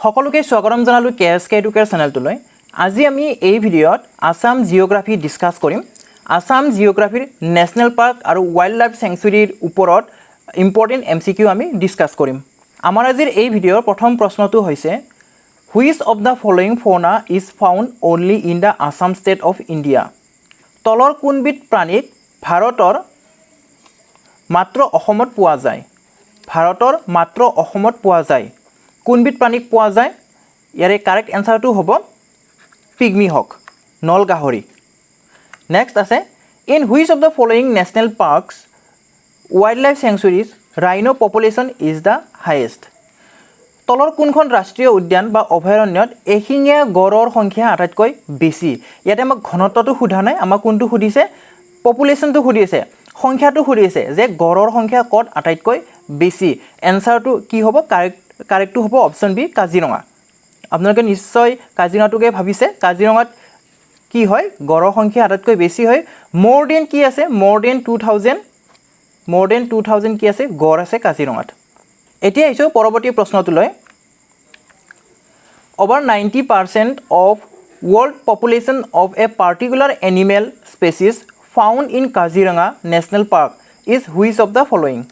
সকলোকে স্বাগতম জনালো কেএসকে এডুকেয়াৰ চেনেলটোলৈ। আজি আমি এই ভিডিঅ'ত আসাম জিঅ'গ্ৰাফি ডিসকাস কৰিম। আসাম জিঅ'গ্ৰাফিৰ নেশনেল পাৰ্ক আৰু ওয়াইল্ড লাইফ স্যাংচুৰীৰ ওপৰত ইম্পৰ্টেন্ট এমসিকিউ আমি ডিসকাস কৰিম। আমাৰ আজিৰ এই ভিডিঅ'ৰ প্ৰথম প্ৰশ্নটো হৈছে which of the following fauna is found only in the Assam state of India. তলৰ কোনবিধ প্ৰাণীক ভাৰতৰ মাত্ৰ অসমত পোৱা যায়। ভাৰতৰ মাত্ৰ অসমত পোৱা যায়। কোনবিধ প্ৰাণীক পোৱা যায়? ইয়াৰে কাৰেক্ট এনসাৰটো হ'ব পিগমি হক, নল গাহৰি। নেক্সট আছে in which of the following national parks wildlife sanctuaries rhino population is the highest. তলৰ কোনখন ৰাষ্ট্ৰীয় উদ্যান বা অভয়াৰণ্যত এশিঙীয়া গড়ৰ সংখ্যা আটাইতকৈ বেছি। ইয়াতে আমাক ঘনত্বটো সোধা নাই, আমাক কোনটো সুধিছে? পপুলেশ্যনটো সুধিছে, সংখ্যাটো সুধিছে যে গড়ৰ সংখ্যা ক'ত আটাইতকৈ বেছি। এনসাৰটো কি হ'ব? কাৰেক্টটো হ'ব অপশ্যন বি, কাজিৰঙা। আপোনালোকে নিশ্চয় কাজিৰঙাটোকে ভাবিছে। কাজিৰঙাত কি হয়? গড়ৰ সংখ্যা আটাইতকৈ বেছি হয়। মোৰ দেন কি আছে? মোৰ দেন 2000 কি আছে? গড় আছে কাজিৰঙাত। এতিয়া আহিছোঁ পৰৱৰ্তী প্ৰশ্নটোলৈ। Over 90% of world population of a particular animal species found in Kaziranga National Park is which of the following?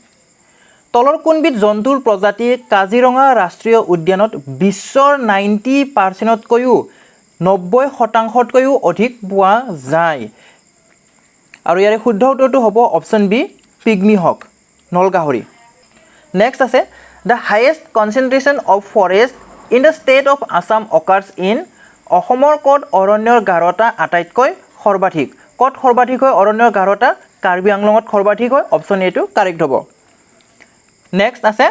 তলৰ কোনবিধ জন্তুৰ প্ৰজাতি কাজিৰঙা ৰাষ্ট্ৰীয় উদ্যানত বিশ্বৰ 90%তকৈও 90%তকৈও অধিক পোৱা যায়। আৰু ইয়াৰে শুদ্ধ উত্তৰটো হ'ব অপশ্যন বি, পিগমি হক, নল গাহৰি। নেক্সট আছে the highest concentration of forest in the state of Assam occurs in. অসমৰ ক'ত অৰণ্যৰ গাঢ়তা আটাইতকৈ সৰ্বাধিক? ক'ত সৰ্বাধিক হয় অৰণ্যৰ গাঢ়তা? কাৰ্বি আংলঙত সৰ্বাধিক হয়। অপশ্যন এটো কাৰেক্ট হ'ব। নেক্সট আছে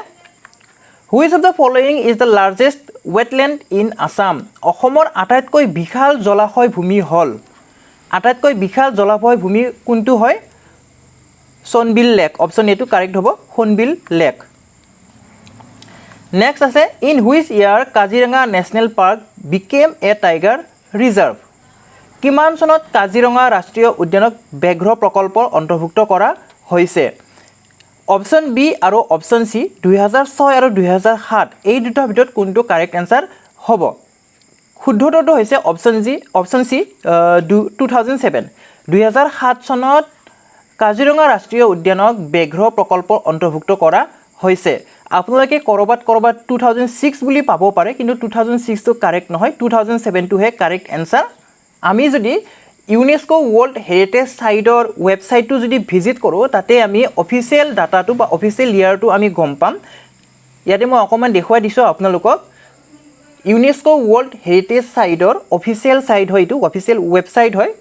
which of the following is the largest wetland in Assam. অসমৰ আটাইতকৈ বিশাল জলাশয় ভূমি হ'ল, আটাইতকৈ বিশাল জলাশয় ভূমি কোনটো হয়? সোণবিল লেক। অপশ্যন এটো কাৰেক্ট হ'ব, সোণবিল লেক। নেক্সট আছে in which year Kaziranga national park became A tiger reserve. কিমান চনত কাজিৰঙা ৰাষ্ট্ৰীয় উদ্যানক ব্যাঘ্ৰ প্ৰকল্পৰ অন্তৰ্ভুক্ত কৰা হৈছে? অপশ্যন বি আৰু অপশ্যন চি 2006 আৰু 2007 এই দুটাৰ ভিতৰত কোনটো কাৰেক্ট এনসাৰ হ'ব? শুদ্ধটো হৈছে অপশ্যন চি 2007। 2007 চনত কাজিৰঙা ৰাষ্ট্ৰীয় উদ্যানক ব্যাঘ্ৰ প্ৰকল্পৰ অন্তৰ্ভুক্ত কৰা হৈছে। আপোনালোকে কৰবাত 2006 বুলি পাব পাৰে, কিন্তু 2006টো কাৰেক্ট নহয়, 2007টোহে কাৰেক্ট এনসাৰ। আমি যদি ইউনেস্কো ৱৰ্ল্ড হেৰিটেজ সাইটৰ ৱেবসাইটটো যদি ভিজিট কৰোঁ, তাতে আমি অফিচিয়েল ডাটাটো বা অফিচিয়েল ইয়াৰটো আমি গম পাম। ইয়াতে মই অকণমান দেখুৱাই দিছোঁ আপোনালোকক। ইউনেস্কো ৱৰ্ল্ড হেৰিটেজ সাইটৰ অফিচিয়েল সাইট হয়, এইটো অফিচিয়েল ৱেবসাইট হয়,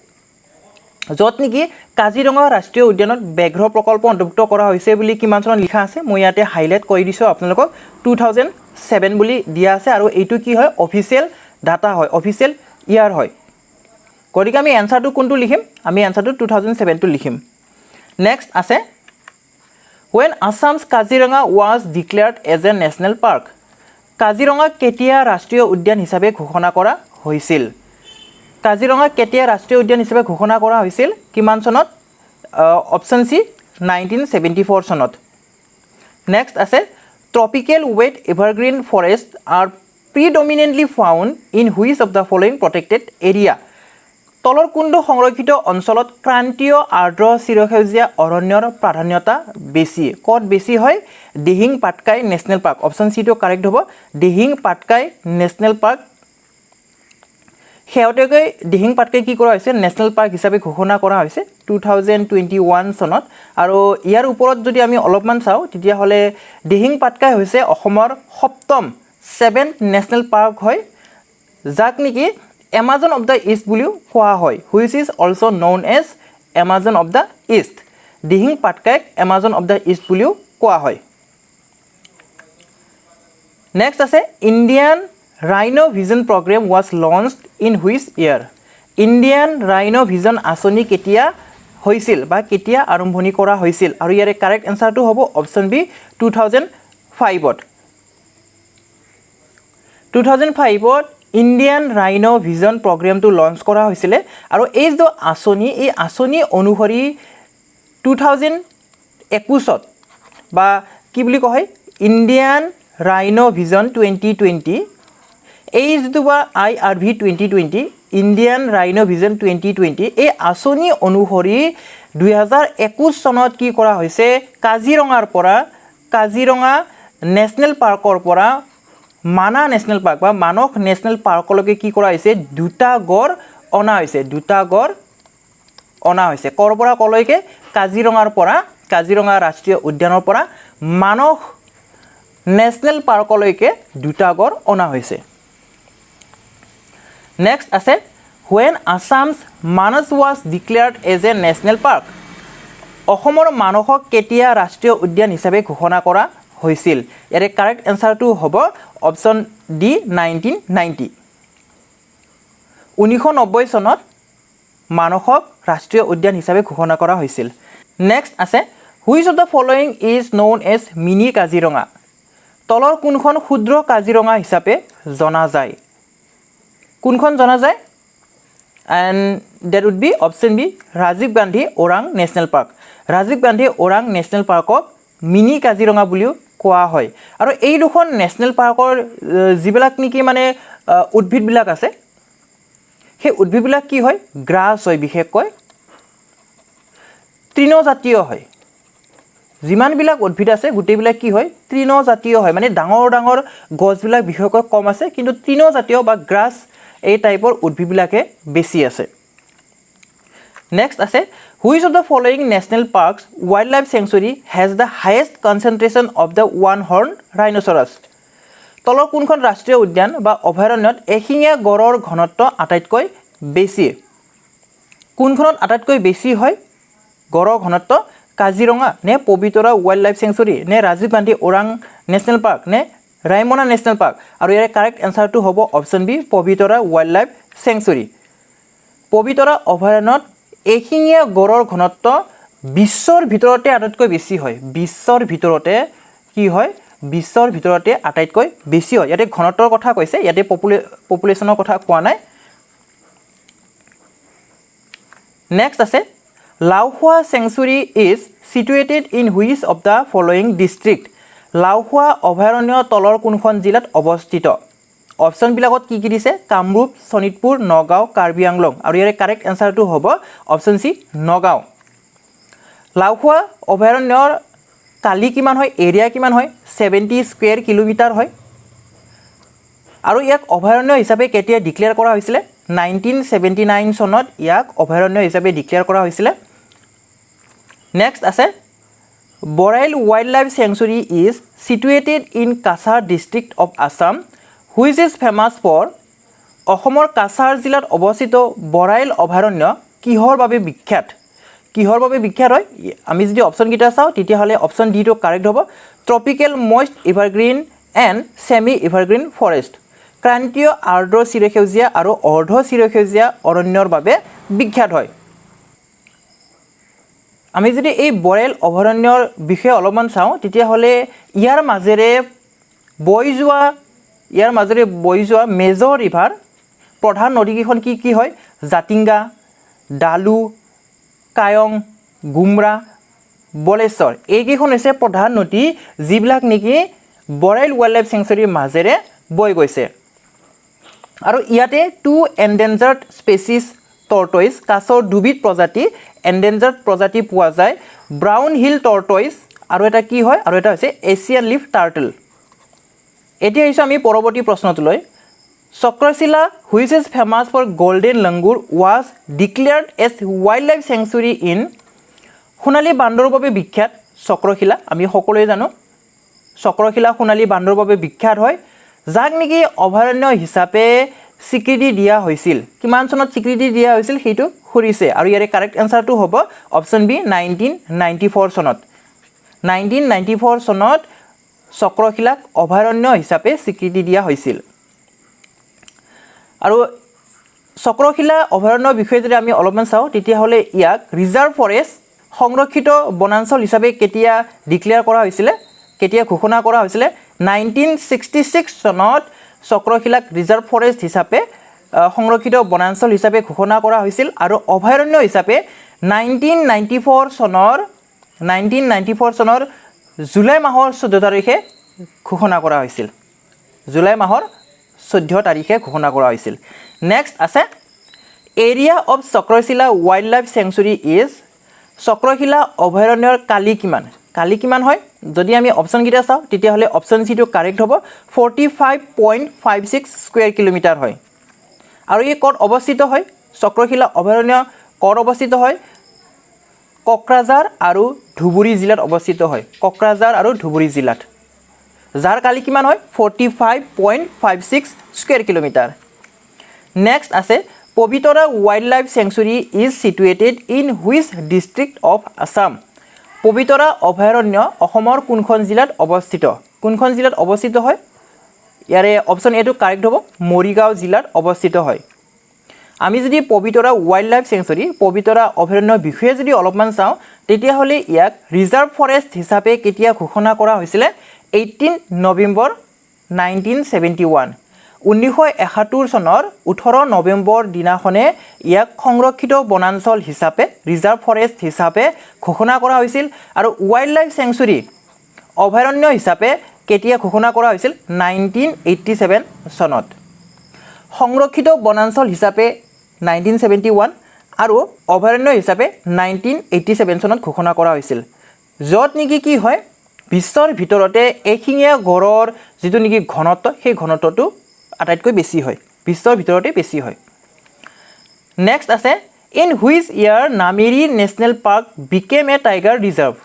য'ত নেকি কাজিৰঙা ৰাষ্ট্ৰীয় উদ্যানত ব্যাঘ্ৰ প্ৰকল্প অন্তৰ্ভুক্ত কৰা হৈছে বুলি কিমান চনত লিখা আছে মই ইয়াতে হাইলাইট কৰি দিছোঁ আপোনালোকক। 2007 বুলি দিয়া আছে, আৰু এইটো কি হয়? অফিচিয়েল ডাটা হয়, অফিচিয়েল ইয়াৰ হয়। গতিকে আমি এনসাৰটো কোনটো লিখিম? আমি এনসাৰটো 2007টো লিখিম। নেক্সট আছে when Assam's Kaziranga was declared as a national park। Kaziranga কেতিয়া ৰাষ্ট্ৰীয় উদ্যান হিচাপে ঘোষণা কৰা হৈছিল? কাজিৰঙা কেতিয়া ৰাষ্ট্ৰীয় উদ্যান হিচাপে ঘোষণা কৰা হৈছিল? কিমান চনত? অপশ্যন চি 1974 চনত। নেক্সট আছে tropical wet evergreen forest are predominantly found in which of the following protected area. তলৰ কোনটো সংৰক্ষিত অঞ্চলত ক্ৰান্তীয় আৰ্দ্ৰ চিৰসেউজীয়া অৰণ্যৰ প্ৰাধান্যতা বেছি? ক'ত বেছি হয়? Dihing Patkai national park. Option চিটো কাৰেক্ট হ'ব, দিহিং পাটকাই নেশ্যনেল পাৰ্ক। শেহতীয়াকৈ দিহিং পাটকাই কি কৰা হৈছে? নেশ্যনেল পাৰ্ক হিচাপে ঘোষণা কৰা হৈছে 2021 চনত। আৰু ইয়াৰ ওপৰত যদি আমি অলপমান চাওঁ, তেতিয়াহ'লে দিহিং পাটকাই হৈছে অসমৰ 7th নেশ্যনেল পাৰ্ক হয়, যাক নেকি এমাজন অফ দ্য ইষ্ট বুলিও কোৱা হয়, which is also' known as Amazon of the east. Dihing পাটকাইক এমাজন অফ দ্য ইষ্ট বুলিও কোৱা হয়। নেক্সট আছে Indian rhino vision programme was launched in which year. ইণ্ডিয়ান ৰাইনো ভিজন আঁচনি কেতিয়া হৈছিল বা কেতিয়া আৰম্ভণি কৰা হৈছিল? আৰু ইয়াৰে কাৰেক্ট এনসাৰটো হ'ব অপশ্যন বি 2005ত। 2005ত ইণ্ডিয়ান ৰাইনো ভিজন প্ৰগ্ৰেমটো লঞ্চ কৰা হৈছিলে। আৰু এই যে আঁচনি, এই আঁচনি অনুসৰি 2021ত বা কি বুলি কয় ইণ্ডিয়ান ৰাইনো ভিজন 2020 এই যিটো বা IRV 2020 ইণ্ডিয়ান ৰাইনো ভিজন 2020 এই আঁচনি অনুসৰি 2021 চনত কি কৰা হৈছে কাজিৰঙাৰ পৰা কাজিৰঙা নেশ্যনেল পাৰ্কৰ পৰা মানা নেশ্যনেল পাৰ্ক বা মানস নেশ্যনেল পাৰ্কলৈকে কি কৰা হৈছে দুটা গড় অনা হৈছে ক'ৰ পৰা কলৈকে কাজিৰঙাৰ পৰা কাজিৰঙা ৰাষ্ট্ৰীয় উদ্যানৰ পৰা মানস নেশ্যনেল পাৰ্কলৈকে দুটা গড় অনা হৈছে নেক্সট আছে when Assam's Manas was declared as a national park অসমৰ মানসক কেতিয়া ৰাষ্ট্ৰীয় উদ্যান হিচাপে ঘোষণা কৰা হৈছিল ইয়াৰে কাৰেক্ট এনসাৰটো হ'ব অপচন ডি 1990 1990 চনত মানসক ৰাষ্ট্ৰীয় উদ্যান হিচাপে ঘোষণা কৰা হৈছিল নেক্সট আছে which of the following is known as mini Kaziranga তলৰ কোনখন ক্ষুদ্ৰ কাজিৰঙা হিচাপে জনা যায় কোনখন জনা যায় and that would be option B Rajiv Gandhi Orang National Park Rajiv Gandhi Orang National Parkok mini Kaziranga বুলিও কোৱা হয় আৰু এই দুখন নেশ্যনেল পাৰ্কৰ যিবিলাক নেকি মানে উদ্ভিদবিলাক আছে সেই উদ্ভিদবিলাক কি হয় গ্ৰাছ হয় বিশেষকৈ তৃণজাতীয় হয় যিমানবিলাক উদ্ভিদ আছে গোটেইবিলাক কি হয় তৃণজাতীয় হয় মানে ডাঙৰ ডাঙৰ গছবিলাক বিশেষকৈ কম আছে কিন্তু তৃণজাতীয় বা গ্ৰাছ এই টাইপৰ উদ্ভিদবিলাকে বেছি আছে নেক্সট আছে which of the following national parks wildlife sanctuary has the highest concentration of the one horn rhinoceros তলৰ কোনখন ৰাষ্ট্ৰীয় উদ্যান বা অভয়াৰণ্যত এশিঙীয়া গড়ৰ ঘনত্ব আটাইতকৈ বেছি কোনখনত আটাইতকৈ বেছি হয় গড়ৰ ঘনত্ব কাজিৰঙা নে পবিতৰা ৱাইল্ড লাইফ চেঞ্চুৰী নে ৰাজীৱ গান্ধী ওৰাং নেশ্যনেল পাৰ্ক নে ৰাইমনা নেশ্যনেল পাৰ্ক আৰু ইয়াৰ কাৰেক্ট এনসাৰটো হ'ব option B Pobitora wildlife sanctuary Pobitora অভয়াৰণ্যত এশিঙীয়া গড়ৰ ঘনত্ব বিশ্বৰ ভিতৰতে আটাইতকৈ বেছি হয় বিশ্বৰ ভিতৰতে কি হয় বিশ্বৰ ভিতৰতে আটাইতকৈ বেছি হয় ইয়াতে ঘনত্বৰ কথা কৈছে ইয়াতে পপুলেশ্যনৰ কথা কোৱা নাই নেক্সট আছে Laokhowa sanctuary is situated in which of the following district Laokhowa অভয়াৰণ্য তলৰ কোনখন জিলাত অৱস্থিত অপশ্যনবিলাকত কি কি দিছে কামৰূপ শোণিতপুৰ নগাঁও কাৰ্বি আংলং আৰু ইয়াৰে কাৰেক্ট এনসাৰটো হ'ব অপশ্যন সি নগাঁও লাউখোৱা অভয়াৰণ্যৰ কালি কিমান হয় এৰিয়া কিমান হয় 70 স্কুৱেৰ কিলোমিটাৰ হয় আৰু ইয়াক অভয়াৰণ্য হিচাপে কেতিয়া ডিক্লেয়াৰ কৰা হৈছিলে 1979 চনত ইয়াক অভয়াৰণ্য হিচাপে ডিক্লেয়াৰ কৰা হৈছিলে নেক্সট আছে Barail wildlife sanctuary is situated in Cachar district of Assam which is famous for অসমৰ কাছাৰ জিলাত অৱস্থিত বৰাইল অভয়াৰণ্য কিহৰ বাবে বিখ্যাত হয় আমি যদি অপশ্যনকেইটা চাওঁ তেতিয়াহ'লে অপশ্যন ডিটো কাৰেক্ট হ'ব tropical moist evergreen and semi evergreen forest ক্ৰান্তীয় আৰ্দ্ৰ চিৰসেউজীয়া আৰু অৰ্ধ চিৰসেউজীয়া অৰণ্যৰ বাবে বিখ্যাত হয় আমি যদি এই বৰাইল অভয়াৰণ্যৰ বিষয়ে অলপমান চাওঁ তেতিয়াহ'লে ইয়াৰ মাজেৰে বৈ যোৱা মেজৰ ৰিভাৰ প্ৰধান নদীকেইখন কি হয় জাতিংগা ডালু কায়ং গুমৰা বলেশ্বৰ এইকেইখন হৈছে প্ৰধান নদী যিবিলাক নেকি বৰাইল ৱাইল্ড লাইফ চেঞ্চুৰীৰ মাজেৰে বৈ গৈছে আৰু ইয়াতে 2 এন্ডেঞ্জাৰ্ড স্পেচিছ টৰ্টইজ কাছৰ দুবিধ প্ৰজাতি এন্ডেঞ্জাৰ্ড প্ৰজাতি পোৱা যায় ব্ৰাউন হিল টৰ্টইজ আৰু এটা কি হয় আৰু এটা হৈছে এছিয়ান লিফ টাৰ্টল এতিয়া আহিছোঁ আমি পৰৱৰ্তী প্ৰশ্নটোলৈ Chakrashila which is famous for golden langur was declared as wildlife sanctuary in সোণালী বান্দৰৰ বাবে বিখ্যাত চক্ৰশিলা আমি সকলোৱে জানো চক্ৰশিলা সোণালী বান্দৰৰ বাবে বিখ্যাত হয় যাক নেকি অভয়াৰণ্য হিচাপে স্বীকৃতি দিয়া হৈছিল কিমান চনত স্বীকৃতি দিয়া হৈছিল সেইটো সুৰিছে আৰু ইয়াৰে কাৰেক্ট এনসাৰটো হ'ব অপশ্যন বি 1994 চনত 1994 চনত চক্ৰশিলাক অভয়াৰণ্য হিচাপে স্বীকৃতি দিয়া হৈছিল আৰু চক্ৰশিলা অভয়াৰণ্যৰ বিষয়ে যদি আমি অলপমান চাওঁ তেতিয়াহ'লে ইয়াক ৰিজাৰ্ভ ফৰেষ্ট সংৰক্ষিত বনাঞ্চল হিচাপে কেতিয়া ডিক্লেয়াৰ কৰা হৈছিলে কেতিয়া ঘোষণা কৰা হৈছিলে 1966 চনত চক্ৰশিলাক ৰিজাৰ্ভ ফৰেষ্ট হিচাপে সংৰক্ষিত বনাঞ্চল হিচাপে ঘোষণা কৰা হৈছিল আৰু অভয়াৰণ্য হিচাপে 1994 চনৰ জুলাই মাহৰ 14 তাৰিখে ঘোষণা কৰা হৈছিল জুলাই মাহৰ 14 তাৰিখে ঘোষণা কৰা হৈছিল নেক্সট আছে area of Chakrashila wildlife sanctuary is Chakrashila অভয়াৰণ্যৰ কালি কিমান হয় যদি আমি অপচন কিটা চাও তেতিয়া হলে অপচন সি টো কাৰেক্ট হ'ব 45.56 স্কয়াৰ কিলোমিটাৰ হয় আৰু এই ক'ত অৱস্থিত হয় চক্ৰশিলা অভয়াৰণ্য ক'ত অৱস্থিত হয় কোকৰাঝাৰ আৰু ধুবুৰী জিলাত অৱস্থিত হয় কোকৰাঝাৰ আৰু ধুবুৰী জিলাত যাৰ কালি কিমান হয় 45.56 স্কয়াৰ কিলোমিটাৰ নেক্সট আছে Pobitora wildlife sanctuary is situated in which district of Assam Pobitora অভয়াৰণ্য অসমৰ কোনখন জিলাত অৱস্থিত হয় ইয়াৰে অপচন এ টো কাৰেক্ট হ'ব মৰিগাঁও জিলাত অৱস্থিত হয় আমি যদি Pobitora wildlife sanctuary Pobitora অভয়াৰণ্যৰ বিষয়ে যদি অলপমান চাওঁ তেতিয়া হলে ইয়াক ৰিজাৰ্ভ ফৰেষ্ট হিচাপে কেতিয়া ঘোষণা কৰা হৈছিল 18 নৱেম্বৰ 1971 1971 চনৰ 18 নৱেম্বৰ দিনাখনে ইয়াক সংৰক্ষিত বনাঞ্চল হিচাপে ৰিজাৰ্ভ ফৰেষ্ট হিচাপে ঘোষণা কৰা হৈছিল আৰু ৱাইল্ড লাইফ চেংচুৰী অভয়াৰণ্য হিচাপে কেতিয়া ঘোষণা কৰা হৈছিল 1987 চনত সংৰক্ষিত বনাঞ্চল হিচাপে 1971 আৰু অভয়াৰণ্য হিচাপে 1987 চনত ঘোষণা কৰা হৈছিল যত নেকি কি হয় বিশ্বৰ ভিতৰতে এশিঙীয়া গড়ৰ যেটো নেকি ঘনত্ব সেই ঘনত্বটো আটাইতকৈ বেছি হয় বিশ্বৰ ভিতৰতে বেছি হয় নেক্সট আছে in which year Nameri national park became A tiger reserve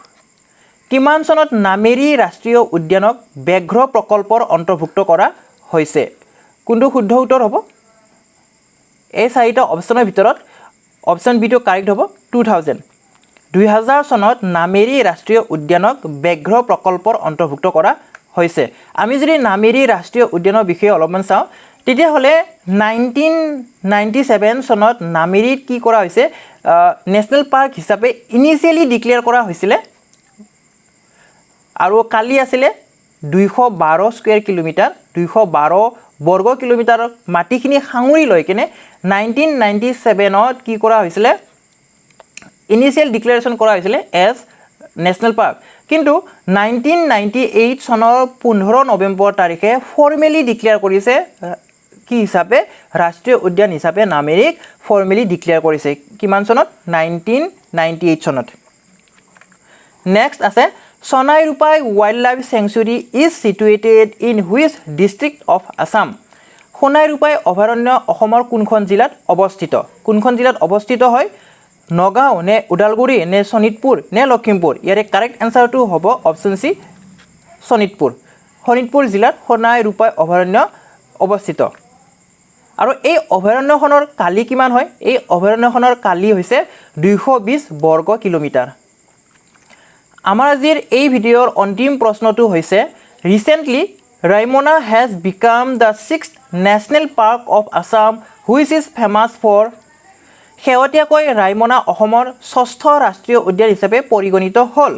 কিমান চনত নামেৰী ৰাষ্ট্ৰীয় উদ্যানক ব্যাঘ্ৰ প্ৰকল্পৰ অন্তৰ্ভুক্ত কৰা হৈছে কোনটো শুদ্ধ উত্তৰ হ'ব এই চাৰিটা অপচনৰ ভিতৰত অপচন বি টো কাৰেক্ট হ'ব 2000 চনত নামেৰী ৰাষ্ট্ৰীয় উদ্যানক ব্যাঘ্ৰ প্ৰকল্পৰ অন্তৰ্ভুক্ত কৰা হৈছে আমি যদি নামেৰী ৰাষ্ট্ৰীয় উদ্যানৰ বিষয়ে অলপমান চাওঁ তেতিয়া হলে 1997 চনত নামেৰীত কি কৰা হৈছে নেশ্যনেল পাৰ্ক হিচাপে ইনিশিয়ালি ডিক্লেয়াৰ কৰা হৈছিল আৰু কালি আছিল 212 স্কয়াৰ কিলোমিটাৰ 212 বৰ্গ কিলোমিটাৰ মাটিখিনি সাঙুৰি লৈ কিনে 1997ত কি কৰা হৈছিল ইনিশিয়াল ডিক্লেৰেশ্যন কৰা হৈছিল এজ নেশ্যনেল পাৰ্ক কিন্তু 1998 চনৰ 15 নৱেম্বৰ তাৰিখে ফৰ্মেলি ডিক্লেয়াৰ কৰিছে কি হিচাপে ৰাষ্ট্ৰীয় উদ্যান হিচাপে নামেৰীক ফৰ্মেলি ডিক্লেয়াৰ কৰিছে কিমান চনত 1998 চনত নেক্সট আছে Sonai Rupai Wildlife Sanctuary is situated in which district of Assam? Sonai Rupai অভয়াৰণ্য অসমৰ কোনখন জিলাত অৱস্থিত হয় নগাঁও নে উদালগুৰি নে শোণিতপুৰ নে লখিমপুৰ ইয়াৰে কাৰেক্ট আনসাৰটো হ'ব অপচন সি শোণিতপুৰ জিলাত Sonai Rupai অভয়াৰণ্য অৱস্থিত আৰু এই অভয়াৰণ্যখনৰ কালি কিমান হয় এই অভয়াৰণ্যখনৰ কালি হৈছে 220 বৰ্গ কিলোমিটাৰ আমাৰ আজিৰ এই ভিডিঅ'ৰ অন্তিম প্ৰশ্নটো হৈছে recently Raimona has become the 6th national park of Assam which is famous for শেহতীয়াকৈ ৰাইমনা অসমৰ 6ষ্ঠ ৰাষ্ট্ৰীয় উদ্যান হিচাপে পৰিগণিত হ'ল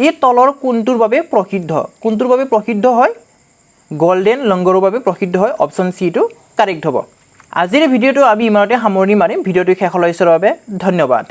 ই তলৰ কোনটোৰ বাবে প্ৰসিদ্ধ হয় গোল্ডেন লংগৰৰ বাবে প্ৰসিদ্ধ হয় অপচন সি টো কাৰেক্ট হ'ব আজিৰ ভিডিঅ'টো আমি ইমানতে সামৰণি মাৰিম ভিডিঅ'টো শেষলৈ চোৱাৰ বাবে ধন্যবাদ